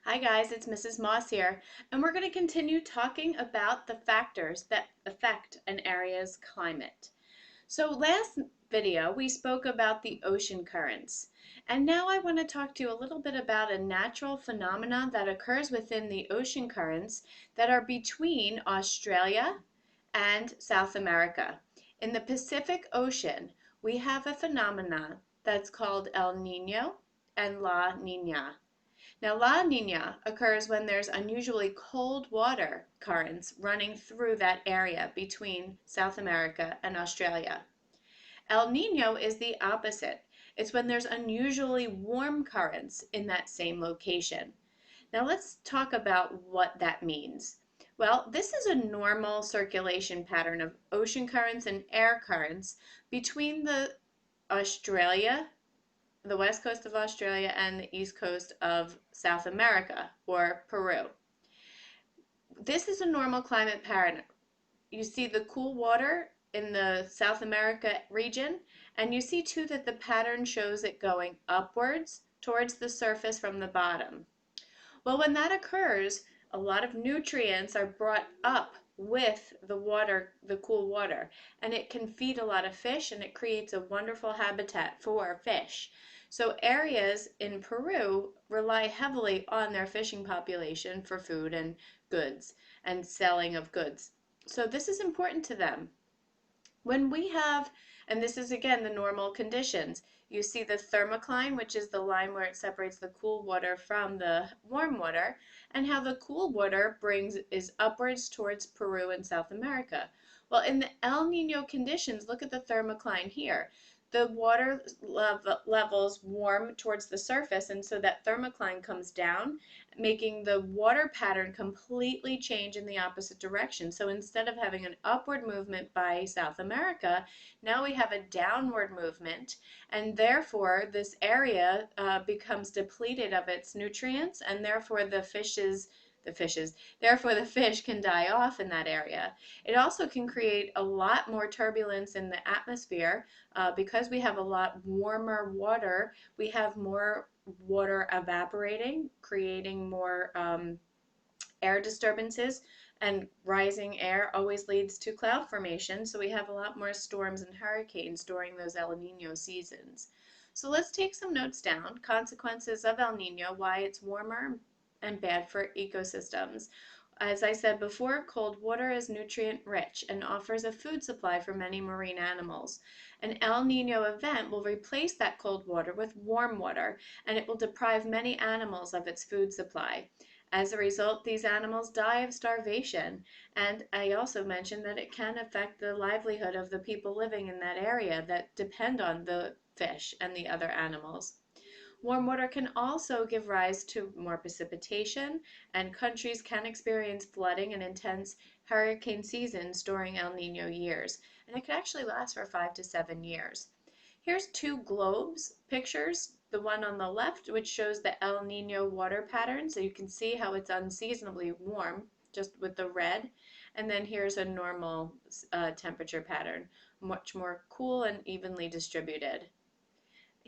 Hi guys, it's Mrs. Moss here, and we're going to continue talking about the factors that affect an area's climate. So last video we spoke about the ocean currents, and now I want to talk to you a little bit about a natural phenomena that occurs within the ocean currents that are between Australia and South America. In the Pacific Ocean, we have a phenomenon that's called El Nino and La Nina. Now, La Nina occurs when there's unusually cold water currents running through that area between South America and Australia. El Nino is the opposite. It's when there's unusually warm currents in that same location. Now, let's talk about what that means. Well, this is a normal circulation pattern of ocean currents and air currents between Australia the west coast of Australia and the east coast of South America, or Peru. This is a normal climate pattern. You see the cool water in the South America region, and you see too that the pattern shows it going upwards towards the surface from the bottom. Well, when that occurs, a lot of nutrients are brought up with the water, the cool water, and it can feed a lot of fish, and it creates a wonderful habitat for fish. So areas in Peru rely heavily on their fishing population for food and goods and selling of goods. So this is important to them. When we have, and this is again the normal conditions, you see the thermocline, which is the line where it separates the cool water from the warm water, and how the cool water is upwards towards Peru and South America. Well, in the El Nino conditions, look at the thermocline here. The water levels warm towards the surface, and so that thermocline comes down, making the water pattern completely change in the opposite direction. So instead of having an upward movement by South America, now we have a downward movement, and therefore this area becomes depleted of its nutrients, and therefore therefore the fish can die off in that area. It also can create a lot more turbulence in the atmosphere because we have a lot warmer water. We have more water evaporating, creating more air disturbances, and rising air always leads to cloud formation, so we have a lot more storms and hurricanes during those El Nino seasons. So let's take some notes down. Consequences of El Nino, why it's warmer and bad for ecosystems. As I said before, cold water is nutrient rich and offers a food supply for many marine animals. An El Nino event will replace that cold water with warm water, and it will deprive many animals of its food supply. As a result, these animals die of starvation, and I also mentioned that it can affect the livelihood of the people living in that area that depend on the fish and the other animals. Warm water can also give rise to more precipitation, and countries can experience flooding and intense hurricane seasons during El Nino years, and it could actually last for 5 to 7 years. Here's two globes pictures, the one on the left which shows the El Nino water pattern, so you can see how it's unseasonably warm just with the red, and then here's a normal temperature pattern, much more cool and evenly distributed.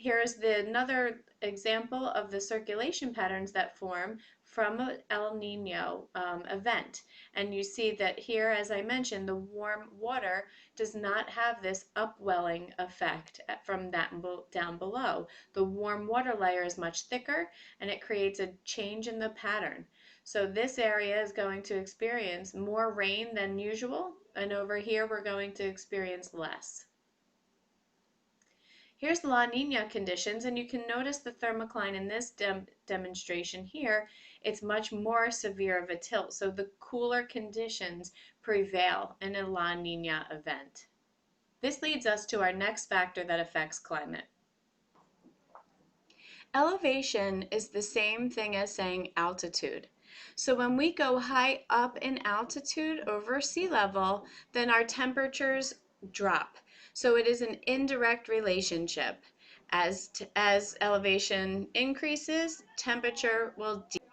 Here's another example of the circulation patterns that form from an El Nino event. And you see that here, as I mentioned, the warm water does not have this upwelling effect from that down below. The warm water layer is much thicker, and it creates a change in the pattern. So this area is going to experience more rain than usual, and over here we're going to experience less. Here's La Nina conditions, and you can notice the thermocline in this demonstration here. It's much more severe of a tilt, so the cooler conditions prevail in a La Nina event. This leads us to our next factor that affects climate. Elevation is the same thing as saying altitude. So when we go high up in altitude over sea level, then our temperatures drop. So it is an indirect relationship. As elevation increases, temperature will decrease.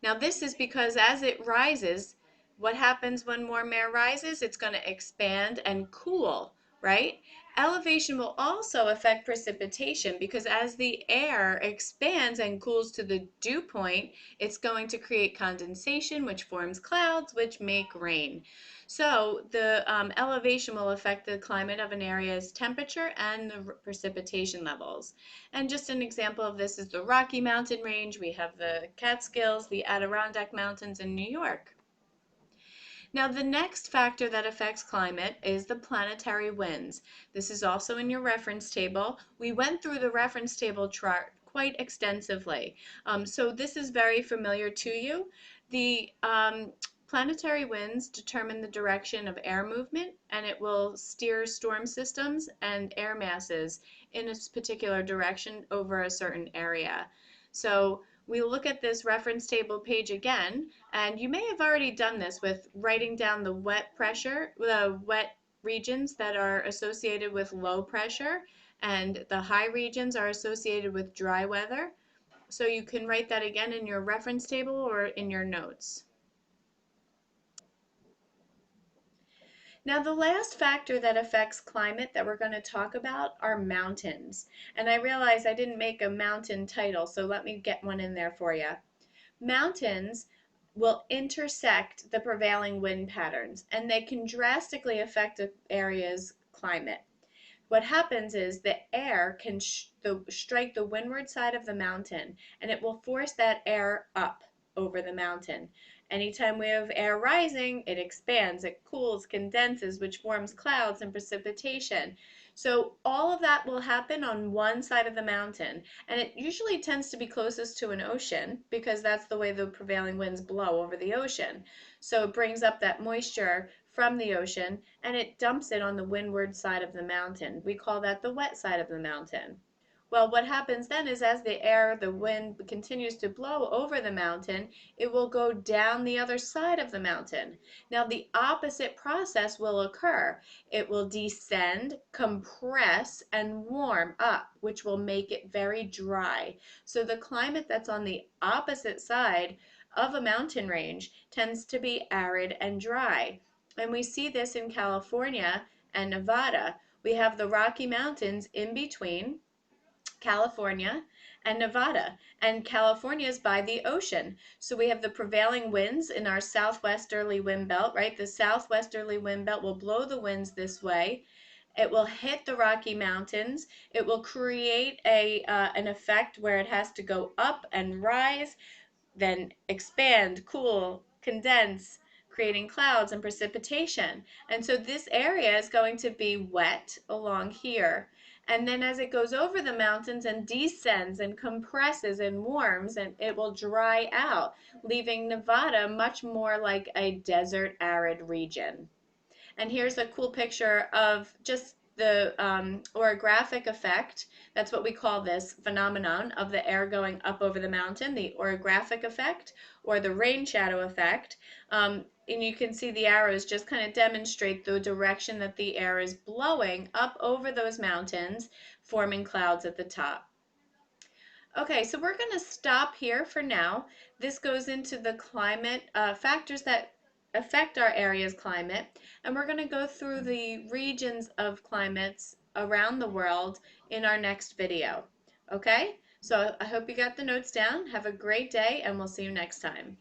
Now this is because as it rises, what happens when warm air rises? It's going to expand and cool, right? Elevation will also affect precipitation because as the air expands and cools to the dew point, it's going to create condensation, which forms clouds, which make rain. So the elevation will affect the climate of an area's temperature and the precipitation levels. And just an example of this is the Rocky Mountain Range. We have the Catskills, the Adirondack Mountains in New York. Now, the next factor that affects climate is the planetary winds. This is also in your reference table. We went through the reference table chart quite extensively. So this is very familiar to you. The planetary winds determine the direction of air movement, and it will steer storm systems and air masses in a particular direction over a certain area. So we look at this reference table page again, and you may have already done this with writing down the wet pressure, the wet regions that are associated with low pressure, and the high regions are associated with dry weather. So you can write that again in your reference table or in your notes. Now, the last factor that affects climate that we're going to talk about are mountains. And I realize I didn't make a mountain title, so let me get one in there for you. Mountains will intersect the prevailing wind patterns, and they can drastically affect an area's climate. What happens is the air can strike the windward side of the mountain, and it will force that air up over the mountain. Anytime we have air rising, it expands, it cools, condenses, which forms clouds and precipitation. So all of that will happen on one side of the mountain, and it usually tends to be closest to an ocean because that's the way the prevailing winds blow over the ocean. So it brings up that moisture from the ocean and it dumps it on the windward side of the mountain. We call that the wet side of the mountain. Well, what happens then is as the wind continues to blow over the mountain, it will go down the other side of the mountain. Now, the opposite process will occur. It will descend, compress, and warm up, which will make it very dry. So the climate that's on the opposite side of a mountain range tends to be arid and dry. And we see this in California and Nevada. We have the Rocky Mountains in between California and Nevada. And California is by the ocean. So we have the prevailing winds in our southwesterly wind belt, right? The southwesterly wind belt will blow the winds this way. It will hit the Rocky Mountains. It will create an effect where it has to go up and rise, then expand, cool, condense, creating clouds and precipitation. And so this area is going to be wet along here. And then as it goes over the mountains and descends and compresses and warms, and it will dry out, leaving Nevada much more like a desert arid region. And here's a cool picture of just the orographic effect. That's what we call this phenomenon of the air going up over the mountain, the orographic effect or the rain shadow effect. And you can see the arrows just kind of demonstrate the direction that the air is blowing up over those mountains, forming clouds at the top. Okay, so we're going to stop here for now. This goes into the climate factors that affect our area's climate, and we're going to go through the regions of climates around the world in our next video. Okay, so I hope you got the notes down. Have a great day, and we'll see you next time.